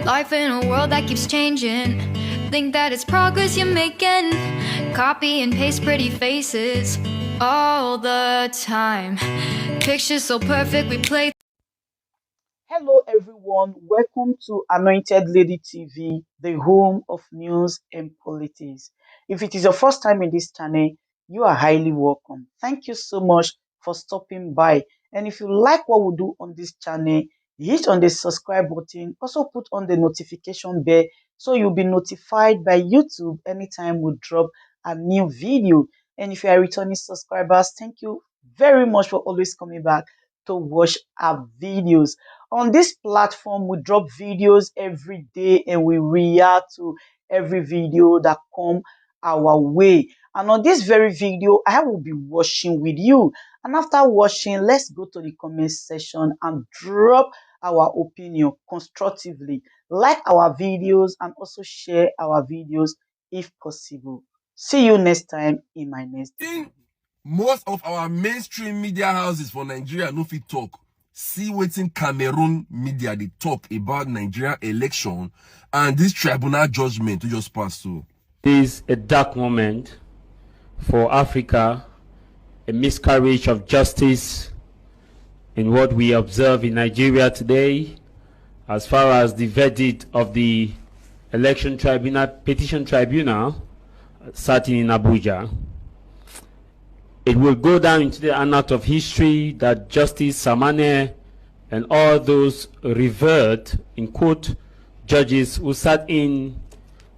Life in a world that keeps changing. Think that it's progress you're making. Copy and paste pretty faces all the time. Pictures so perfect we play. Hello everyone, welcome to Anointed Lady TV, the home of news and politics. If it is your first time in this channel, you are highly welcome. Thank you so much for stopping by. And if you like what we do on this channel, hit on the subscribe button, also put on the notification bell so you'll be notified by YouTube anytime we drop a new video. And if you are returning subscribers, thank you very much for always coming back to watch our videos. On this platform, we drop videos every day and we react to every video that come our way. And on this very video, I will be watching with you. And after watching, let's go to the comment section and drop our opinion constructively. Like our videos and also share our videos if possible. See you next time in my next video. Most of our mainstream media houses for Nigeria no fit talk. See wetin Cameroon media they talk about Nigeria election and this tribunal judgment to just pass through. This is a dark moment for Africa, a miscarriage of justice in what we observe in Nigeria today, as far as the verdict of the election tribunal, petition tribunal, sitting in Abuja. It will go down into the annals of history that Justice Samane and all those revered, in quote, judges who sat in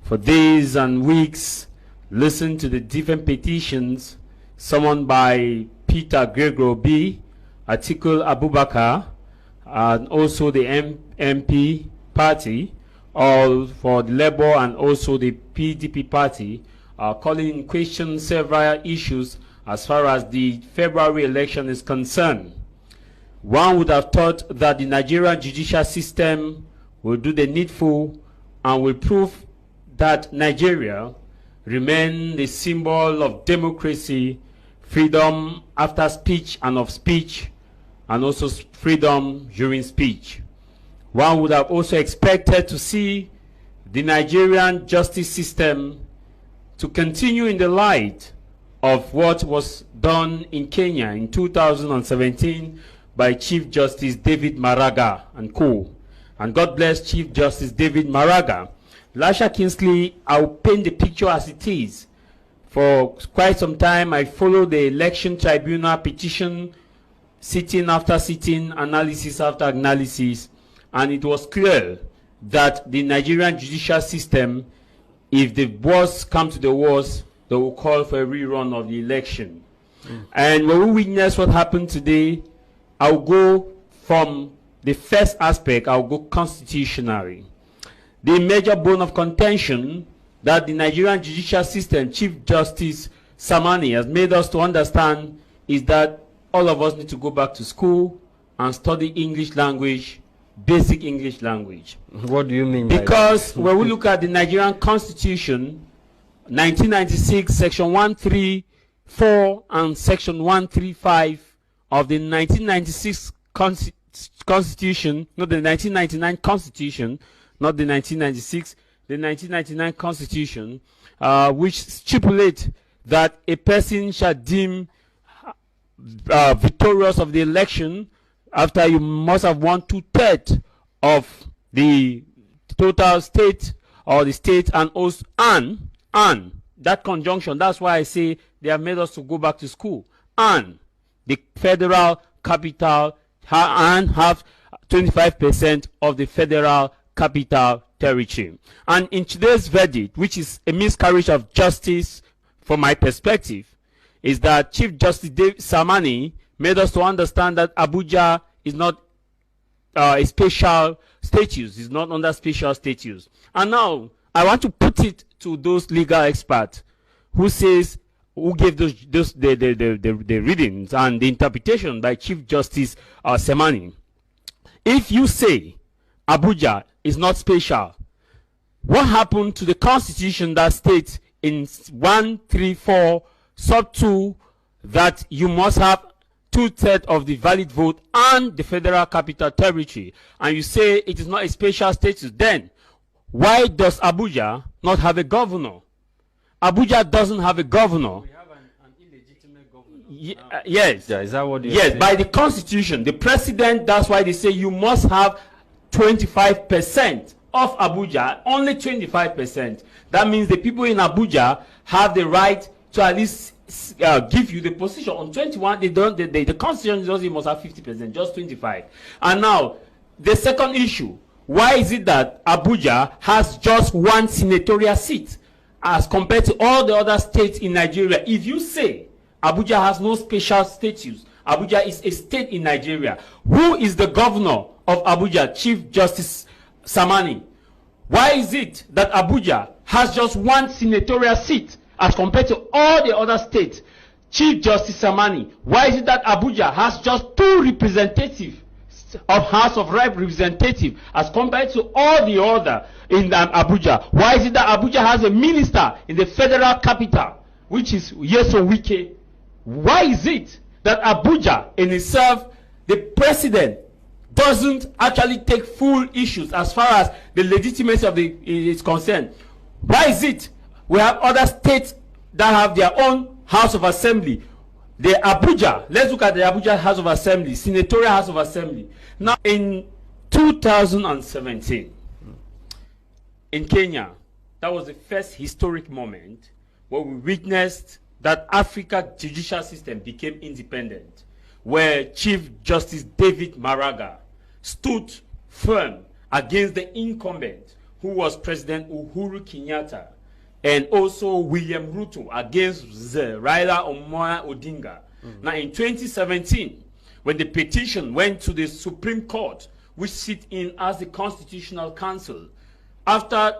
for days and weeks, listened to the different petitions summoned by Peter Gregory B., Atiku Abubakar, and also the MP party, all for the Labour and also the PDP party, calling in question several issues as far as the February election is concerned. One would have thought that the Nigerian judicial system will do the needful and will prove that Nigeria remain the symbol of democracy, freedom after speech and of speech, and also freedom during speech. One would have also expected to see the Nigerian justice system to continue in the light of what was done in Kenya in 2017 by Chief Justice David Maraga and co. And God bless Chief Justice David Maraga. Lasha Kingsley, I'll paint the picture as it is. For quite some time, I followed the election tribunal petition, sitting after sitting, analysis after analysis, and it was clear that the Nigerian judicial system, if the worst come to the worst, they will call for a rerun of the election. And when we witness what happened today, I'll go from the first aspect, I'll go constitutionally. The major bone of contention that the Nigerian judicial system, Chief Justice Samani, has made us to understand is that all of us need to go back to school and study English language, basic English language. What do you mean Because by that? When we look at the Nigerian Constitution, 1996, Section 134 and Section 135 of the 1996 Constitution, not the 1999 Constitution, not the 1996, the 1999 Constitution, which stipulate that a person shall deem victorious of the election after you must have won 2/3 of the total state or the state and also and that conjunction, that's why I say they have made us to go back to school, and the federal capital and have 25% of the federal capital territory. And in today's verdict, which is a miscarriage of justice from my perspective, is that Chief Justice Samani made us to understand that Abuja is not a special status, is not under special status. And now I want to put it to those legal experts who gave the readings and the interpretation by Chief Justice Samani. If you say Abuja is not special, what happened to the constitution that states in 134 sub 2 that you must have 2/3 of the valid vote and the federal capital territory, and you say it is not a special status? Then why does Abuja not have a governor? Abuja doesn't have a governor. We have an illegitimate governor. Yes. Yeah, is that what you're Yes, saying? by the constitution, the president, that's why they say you must have 25% of Abuja, only 25%. That means the people in Abuja have the right to at least give you the position. On 21, the constitution doesn't, you must have 50%, just 25. And now, the second issue, why is it that Abuja has just one senatorial seat as compared to all the other states in Nigeria? If you say Abuja has no special status, Abuja is a state in Nigeria, who is the governor of Abuja? Chief Justice Samani. Why is it that Abuja has just one senatorial seat as compared to all the other states? Chief Justice Samani. Why is it that Abuja has just 2 representatives of House of Representatives as compared to all the other in Abuja? Why is it that Abuja has a minister in the federal capital, which is Yeso Wike? Why is it that Abuja in itself, the president doesn't actually take full issues as far as the legitimacy of is concerned? Why is it we have other states that have their own House of Assembly? The Abuja, let's look at the Abuja House of Assembly, Senatorial House of Assembly. Now, in 2017, in Kenya, that was the first historic moment where we witnessed that Africa's judicial system became independent, where Chief Justice David Maraga stood firm against the incumbent, who was President Uhuru Kenyatta, and also William Ruto against Raila Amolo Odinga. Now, in 2017, when the petition went to the Supreme Court, which sit in as the Constitutional Council, after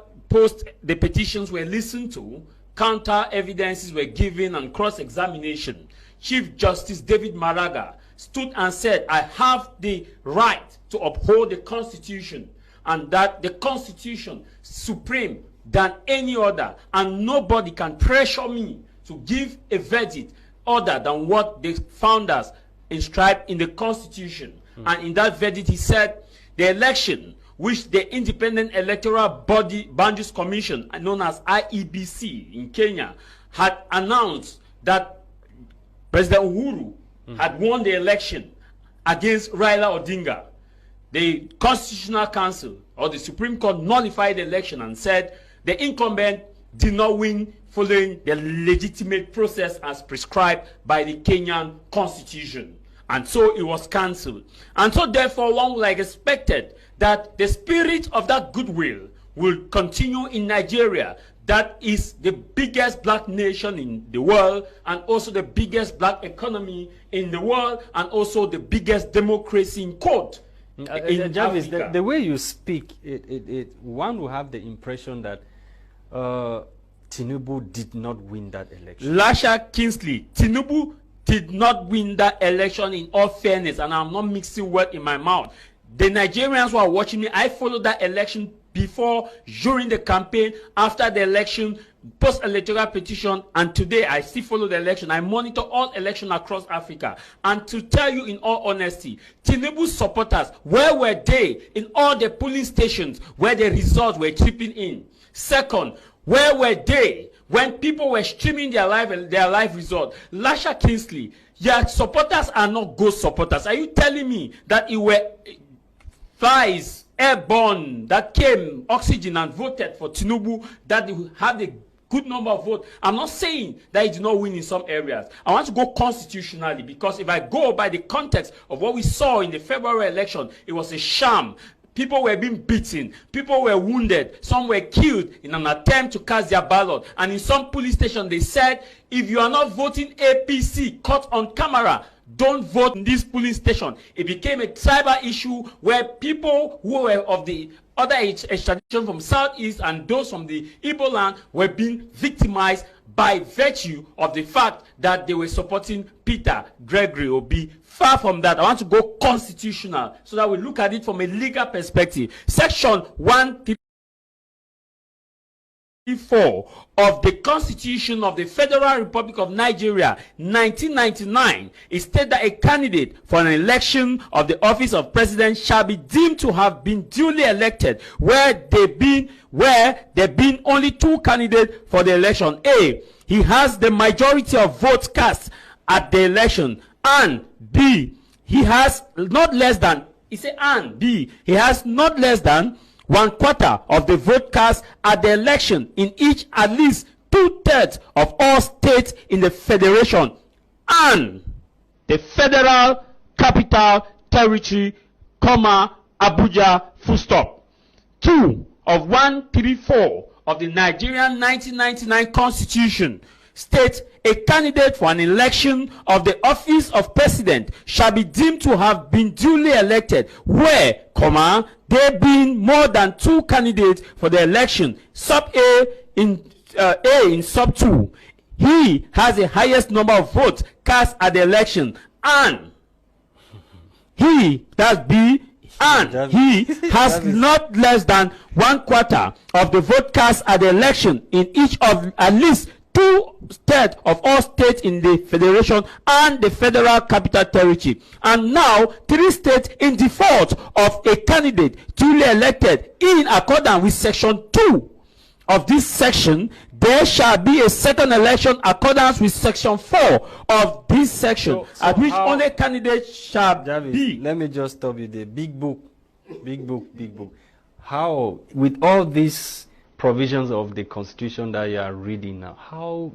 the petitions were listened to, counter evidences were given and cross-examination, Chief Justice David Maraga stood and said, I have the right to uphold the Constitution, and that the Constitution is supreme than any other, and nobody can pressure me to give a verdict other than what the founders inscribed in the Constitution. And in that verdict, he said the election which the Independent Electoral Boundaries Commission, known as IEBC in Kenya, had announced that President Uhuru had won the election against Raila Odinga. The Constitutional Council or the Supreme Court nullified the election and said the incumbent did not win following the legitimate process as prescribed by the Kenyan Constitution. And so it was cancelled. And so therefore one would like expected that the spirit of that goodwill will continue in Nigeria. That is the biggest black nation in the world, and also the biggest black economy in the world, and also the biggest democracy in court. Jarvis, the way you speak, one will have the impression that Tinubu did not win that election. Lasha Kingsley, Tinubu did not win that election in all fairness, and I'm not mixing words in my mouth. The Nigerians who are watching me, I followed that election before, during the campaign, after the election, post-electoral petition, and today I still follow the election. I monitor all elections across Africa. And to tell you in all honesty, Tinubu's supporters, where were they in all the polling stations where the results were chipping in? Second, where were they when people were streaming their live result? Lasha Kingsley, your supporters are not ghost supporters. Are you telling me that it were flies, airborne, that came, oxygen, and voted for Tinubu, that they had a good number of votes? I'm not saying that he did not win in some areas. I want to go constitutionally, because if I go by the context of what we saw in the February election, it was a sham. People were being beaten, people were wounded, some were killed in an attempt to cast their ballot. And in some police station, they said, if you are not voting APC, caught on camera, don't vote in this polling station. It became a tribal issue where people who were of the other extradition from Southeast and those from the Igbo land were being victimized by virtue of the fact that they were supporting Peter Gregory Obi. Far from that, I want to go constitutional so that we look at it from a legal perspective. Section 1 4 of the Constitution of the Federal Republic of Nigeria, 1999, it states that a candidate for an election of the office of president shall be deemed to have been duly elected where there been only 2 candidates for the election. A, he has the majority of votes cast at the election, and B, he has not less than, he has not less than 1/4 of the vote cast at the election in each at least 2/3 of all states in the federation and the federal capital territory, Abuja, full stop. 2 of 134 of the Nigerian 1999 Constitution states a candidate for an election of the office of president shall be deemed to have been duly elected where, there being more than 2 candidates for the election. Sub A in sub 2, he has the highest number of votes cast at the election, and he, that's B, and he has not less than 1/4 of the vote cast at the election in each of at least 2/3 of all states in the federation and the federal capital territory. And now 3 states in default of a candidate duly elected in accordance with section 2 of this section, there shall be a second election accordance with section 4 of this section, at which only candidate shall be. Let me just stop you there. Big book. How, with all these provisions of the Constitution that you are reading now, how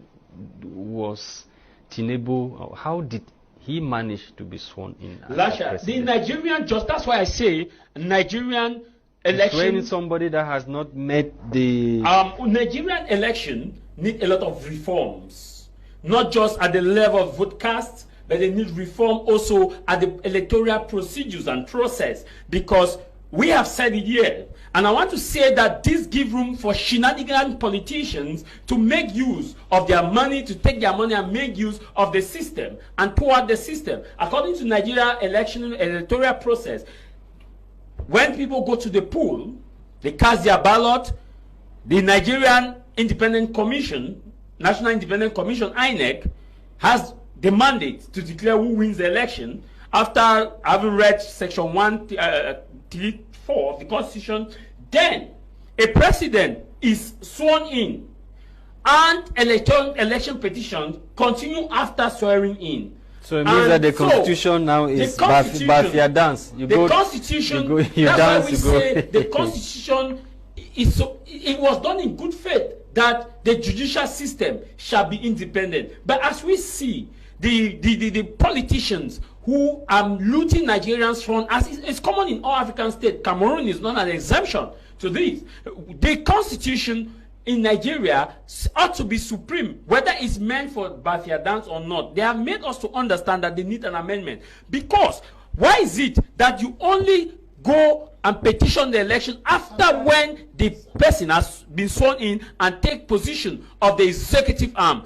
was Tinubu, how did he manage to be sworn in? Lasha, the Nigerian, just that's why I say Nigerian election. Training somebody that has not met the Nigerian election need a lot of reforms, not just at the level of vote cast, but they need reform also at the electoral procedures and process, because we have said it here, and I want to say that this gives room for shenanigan politicians to make use of their money, to take their money and make use of the system and thwart the system. According to Nigeria election electoral process, when people go to the poll, they cast their ballot, the Nigerian Independent Commission, National Independent Commission, INEC, has the mandate to declare who wins the election. After having read section 134 of the Constitution, then a president is sworn in and election petitions continue after swearing in. So it means that the Constitution now is Bafia dance. The Constitution, the Constitution is so, it was done in good faith that the judicial system shall be independent. But as we see, the politicians who are looting Nigerians from, as it's common in all African states, Cameroon is not an exemption to this. The Constitution in Nigeria ought to be supreme, whether it's meant for Bafia dance or not. They have made us to understand that they need an amendment. Because why is it that you only go and petition the election after when the person has been sworn in and take position of the executive arm?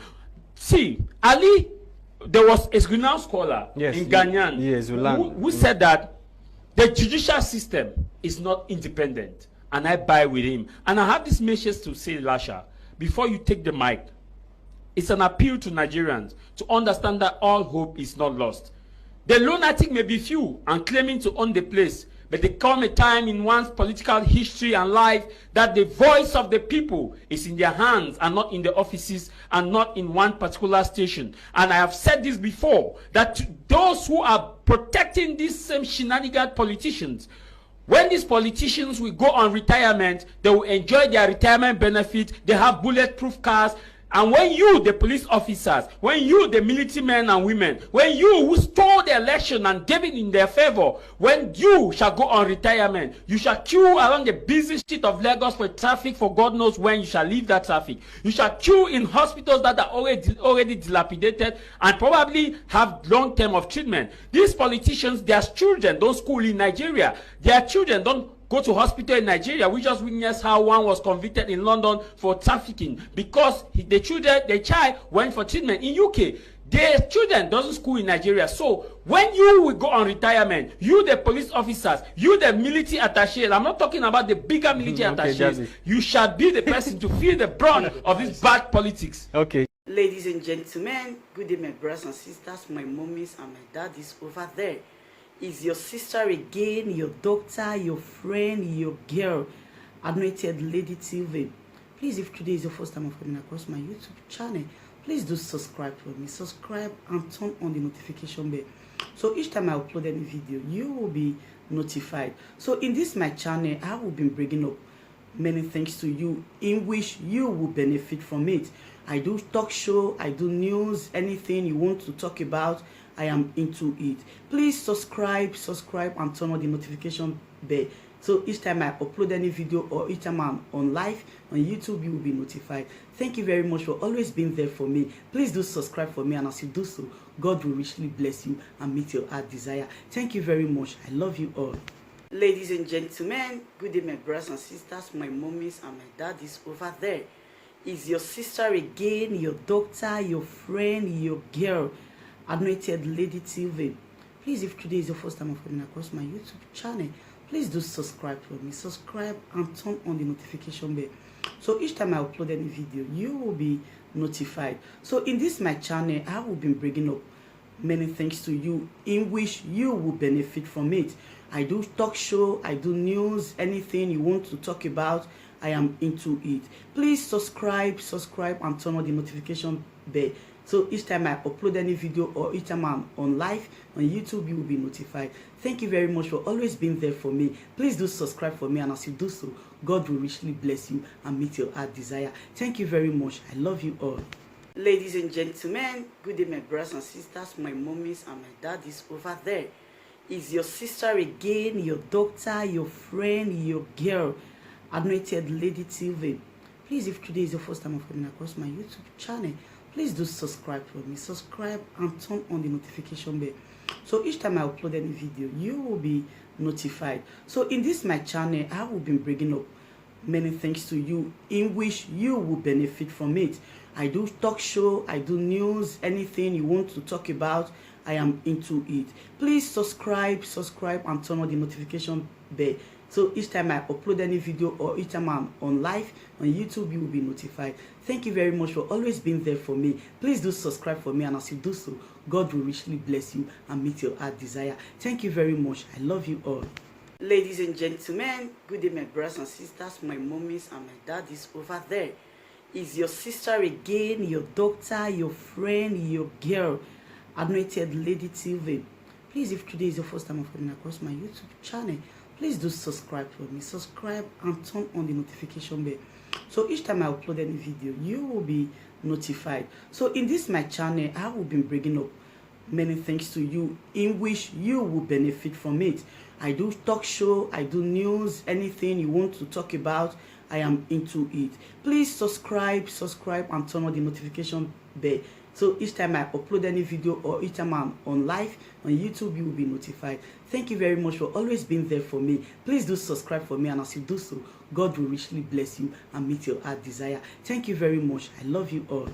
See, Ali, there was a renowned scholar in Ghanaian who said that the judicial system is not independent, and I buy with him. And I have this message to say, Lasha, before you take the mic. It's an appeal to Nigerians to understand that all hope is not lost. The lunatic may be few and claiming to own the place, but there come a time in one's political history and life that the voice of the people is in their hands and not in the offices and not in one particular station. And I have said this before, that those who are protecting these same shenanigan politicians, when these politicians will go on retirement, they will enjoy their retirement benefit, they have bulletproof cars. And when you, the police officers, when you, the military men and women, when you who stole the election and gave it in their favor, when you shall go on retirement, you shall queue around the busy street of Lagos for traffic for God knows when you shall leave that traffic. You shall queue in hospitals that are already dilapidated and probably have long term of treatment. These politicians, their children don't school in Nigeria. Their children don't go to hospital in Nigeria. We just witnessed how one was convicted in London for trafficking because the child went for treatment in UK. their children doesn't school in Nigeria. So when you will go on retirement, you the police officers, you the military attaché, I'm not talking about the bigger military attachés, you shall be the person to feel the brunt of this bad politics. Okay. Ladies and gentlemen, good day, my brothers and sisters, my mummies and my daddies over there. Is your sister again, your doctor, your friend, your girl, Anointed Lady TV. Please, if today is your first time of coming across my YouTube channel, please do subscribe for me. Subscribe and turn on the notification bell. So each time I upload any video, you will be notified. So in this my channel, I will be bringing up many things to you in which you will benefit from it. I do talk show, I do news, anything you want to talk about, I am into it. Please subscribe and turn on the notification bell. So each time I upload any video or each time I'm on live on YouTube, you will be notified. Thank you very much for always being there for me. Please do subscribe for me, and as you do so, God will richly bless you and meet your heart desire. Thank you very much. I love you all. Ladies and gentlemen, good day, my brothers and sisters, my mummies and my daddies over there. Is your sister again, your doctor, your friend, your girl, Anointed Lady TV. Please, if today is your first time of coming across my YouTube channel, please do subscribe for me. Subscribe and turn on the notification bell. So each time I upload any video, you will be notified. So in this my channel, I will be bringing up many things to you in which you will benefit from it. I do talk show, I do news, anything you want to talk about, I am into it. Please subscribe and turn on the notification bell. So each time I upload any video or each time I'm on live on YouTube, you will be notified. Thank you very much for always being there for me. Please do subscribe for me, and as you do so, God will richly bless you and meet your heart desire. Thank you very much. I love you all. Ladies and gentlemen, good day, my brothers and sisters, my mummies and my daddies over there. Is your sister again, your doctor, your friend, your girl, Anointed Lady TV. Please, if today is your first time of coming across my YouTube channel, please do subscribe for me. Subscribe and turn on the notification bell. So each time I upload any video, you will be notified. So in this my channel, I will be bringing up many things to you in which you will benefit from it. I do talk show, I do news, anything you want to talk about, I am into it. Please subscribe and turn on the notification bell. So each time I upload any video or each time I'm on live on YouTube, you will be notified. Thank you very much for always being there for me. Please do subscribe for me, and as you do so, God will richly bless you and meet your heart desire. Thank you very much. I love you all. Ladies and gentlemen, good day, my brothers and sisters, my mummies and my daddies over there. Is your sister again, your doctor, your friend, your girl, Anointed Lady TV. Please, if today is your first time of coming across my YouTube channel, please do subscribe for me. Subscribe and turn on the notification bell. So each time I upload any video, you will be notified. So in this my channel, I will be bringing up many things to you in which you will benefit from it. I do talk show, I do news, anything you want to talk about, I am into it. Please subscribe and turn on the notification bell. So each time I upload any video or each time I'm on live on YouTube, you will be notified. Thank you very much for always being there for me. Please do subscribe for me, and as you do so, God will richly bless you and meet your heart desire. Thank you very much. I love you all.